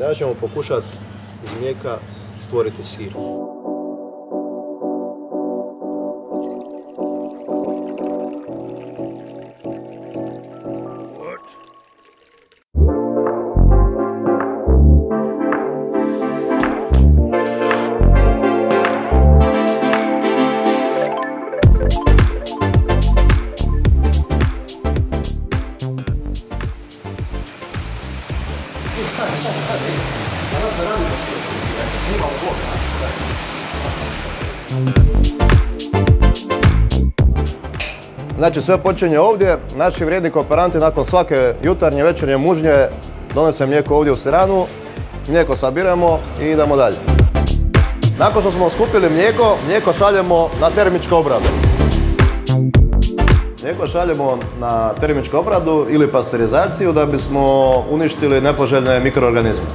Danas ćemo pokušati iz mlijeka stvoriti sir. Znači sve počinje ovdje, naši vrijedni kooperanti nakon svake jutarnje, večernje mužnje donose mlijeko ovdje u siranu, mlijeko sabiramo i idemo dalje. Nakon što smo skupili mlijeko šaljemo na termičku obradu. Mlijeko šaljemo na termičku obradu ili pasterizaciju da bismo uništili nepoželjne mikroorganizme.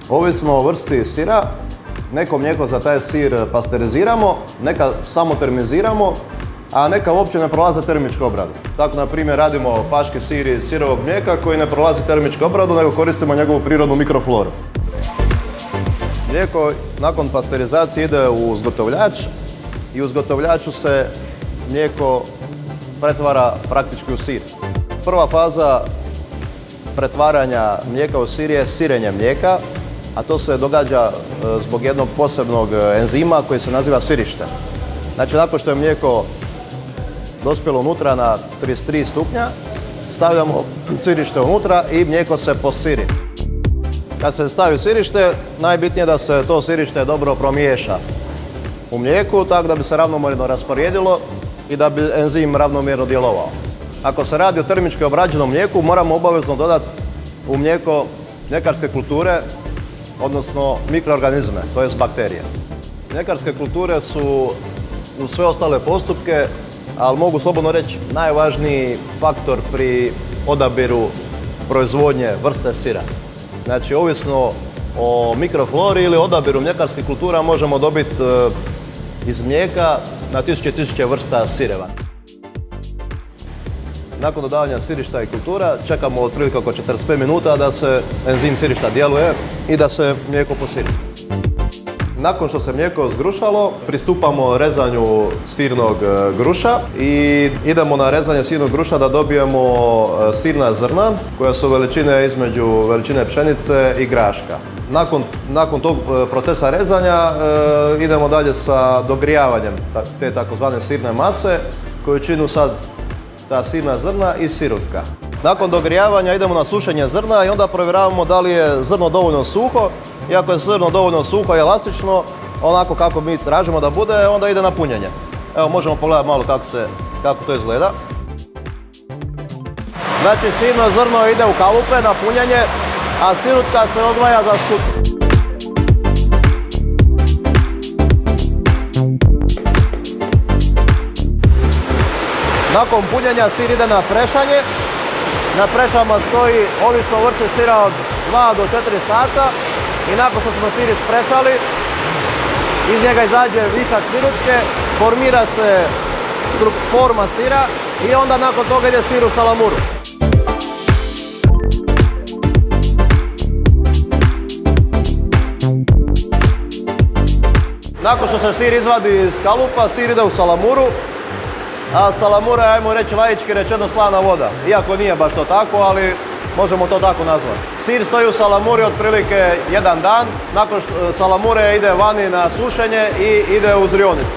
Ovisno o vrsti sira, neko mlijeko za taj sir pasteriziramo, neka samo termiziramo, a neka uopće ne prolaze termičku obradu. Tako, na primjer, radimo paški sir iz sirovog mlijeka koji ne prolazi termičku obradu, nego koristimo njegovu prirodnu mikrofloru. Mlijeko nakon pasterizacije ide u uzgotovljač i u uzgotovljaču se mlijeko pretvara praktički u sir. Prva faza pretvaranja mlijeka u sir je sirenje mlijeka, a to se događa zbog jednog posebnog enzima koji se naziva sirište. Znači, nakon što je mlijeko dospjelo unutra na 33 stupnja, stavljamo sirište unutra i mlijeko se posiri. Kad se stavi sirište, najbitnije je da se to sirište dobro promiješa u mlijeku, tako da bi se ravnomjerno rasporedilo i da bi enzim ravnomjerno djelovao. Ako se radi o termički obrađenom mlijeku, moramo obavezno dodati u mlijeko mljekarske kulture, odnosno mikroorganizme, to jest bakterije. Mljekarske kulture su uz sve ostale postupke, ali mogu slobodno reći, najvažniji faktor pri odabiru proizvodnje vrste sira. Znači, ovisno o mikroflori ili odabiru mljekarskih kultura možemo dobiti iz mlijeka na tisuće vrsta sireva. Nakon dodavanja sirišta i kultura čekamo otprilike oko 45 minuta da se enzim sirišta djeluje i da se mlijeko posiri. Nakon što se mlijeko zgrušalo, pristupamo rezanju sirnog gruša i idemo na rezanje sirnog gruša da dobijemo sirna zrna koja su veličine između veličine pšenice i graška. Nakon tog procesa rezanja idemo dalje sa dogrijavanjem te takozvane sirne mase koju činu sad ta sirna zrna i sirutka. Nakon dogrijavanja idemo na sušenje zrna i onda provjeravamo da li je zrno dovoljno suho. I ako je zrno dovoljno suho i elastično, onako kako mi tražimo da bude, onda ide na punjenje. Evo, možemo pogledati malo kako to izgleda. Znači, sirno zrno ide u kalupe na punjenje, a sirutka se odvaja za skup. Nakon punjenja sir ide na prešanje. Na prešama stoji, ovisno o vrsti sira, od 2 do 4 sata. I nakon što smo sir isprešali, iz njega izađe višak sirutke, formira se forma sira i onda nakon toga ide sir u salamuru. Nakon što se sir izvadi iz kalupa, sir ide u salamuru, a salamura je, ajmo reći laički rečeno, slana voda. Iako nije baš to tako, ali možemo to tako nazvati. Sir stoji u salamuri otprilike jedan dan, nakon što salamure ide vani na sušenje i ide u zrionicu.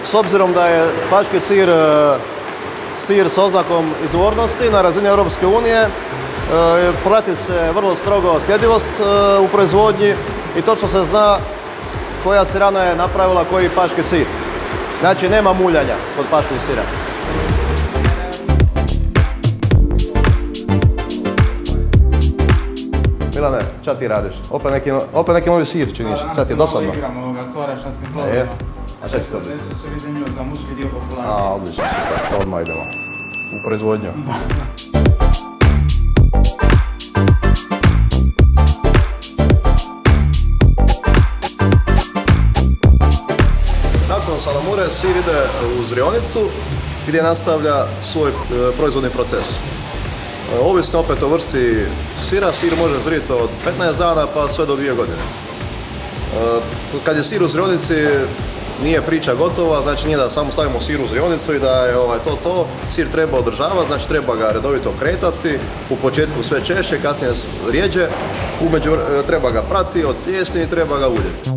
S obzirom da je paški sir s oznakom izvornosti na razini Europske unije, prati se vrlo strogo sljedivost u proizvodnji i točno se zna koja sirana je napravila koji paški sir. Znači, nema muljanja kod paškog sira. Milane, ča ti radiš? Opet neki novi sir činiš, ča ti je dosadno? Igram ovoga stvara šastnih plodova. A šta će to biti? Nešto će biti zanimljivo za muški dio populacije. A, odlično, super, odmah idemo u proizvodnju. Nakon salamure sir ide u zrionicu gdje nastavlja svoj proizvodni proces. Ovisno opet o vrsti sira, sir može zriti od 15 dana pa sve do 2 godine. Kad je sir u zrjonici, nije priča gotova, znači nije da samo stavimo sir u zrjonicu i da je to. Sir treba održavati, znači treba ga redovito kretati, u početku sve češće, kasnije rjeđe, treba ga prati od plijesni i treba ga uljeti.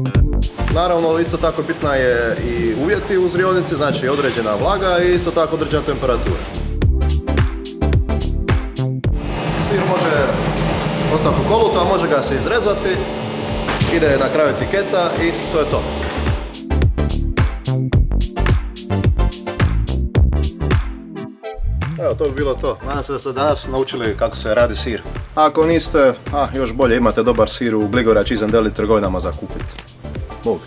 Naravno, isto tako bitna je i uvjeti u zrjonici, znači određena vlaga i isto tako određena temperatura. Sir može ostati u kolutu, a može ga se izrezati, ide na kraju etiketa i to je to. Evo, to bi bilo to. Nadam se da ste danas naučili kako se radi sir. A ako niste, još bolje, imate dobar sir u Gligorač izvan Deli trgovinama za kupiti. Bog.